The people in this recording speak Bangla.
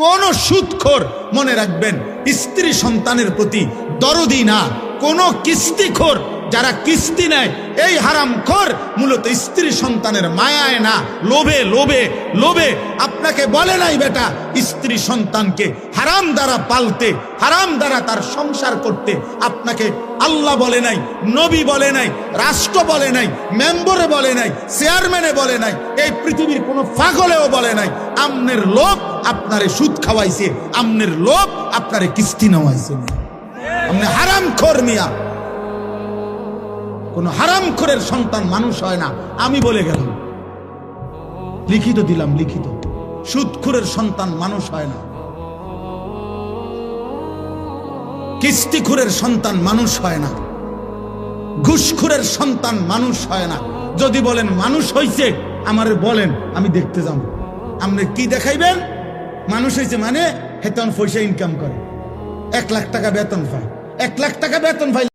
কোন সুদখোর মনে রাখবেন স্ত্রী সন্তানের প্রতি দরদি না। কোন কিস্তিখোর যারা কিস্তি নেয় এই হারামখোর মূলত স্ত্রী সন্তানের মায়ায় না, লোভে লোভে লোভে। আপনাকে বলে নাই বেটা স্ত্রী সন্তানকে হারাম দ্বারা পালতে, হারাম দ্বারা তার সংসার করতে। আপনাকে আল্লাহ বলে নাই, নবী বলে নাই, রাষ্ট্র বলে নাই, মেম্বরে বলে নাই, চেয়ারম্যানে বলে নাই, এই পৃথিবীর কোনো পাগলেও বলে নাই। আমনের লোক আপনারে সুদ খাওয়াইছে, আমনের লোক আপনারে কিস্তি নেওয়াইছে। আপনি হারামখোর মিয়া। কোন হারামখোরের সন্তান মানুষ হয় না, আমি বলে গেলাম, লিখিত দিলাম, লিখিত। সুদখোরের সন্তান মানুষ হয় না, কিস্তিখোরের সন্তান মানুষ হয় না, ঘুষখোরের সন্তান মানুষ হয় না। যদি বলেন মানুষ হইছে, আমারে বলেন, আমি দেখতে যাব। আপনি কি দেখাইবেন? মানুষ হয়েছে মানে হেতন পয়সা ইনকাম করে, 1 লাখ টাকা বেতন পায়, 1 লাখ টাকা বেতন পাই।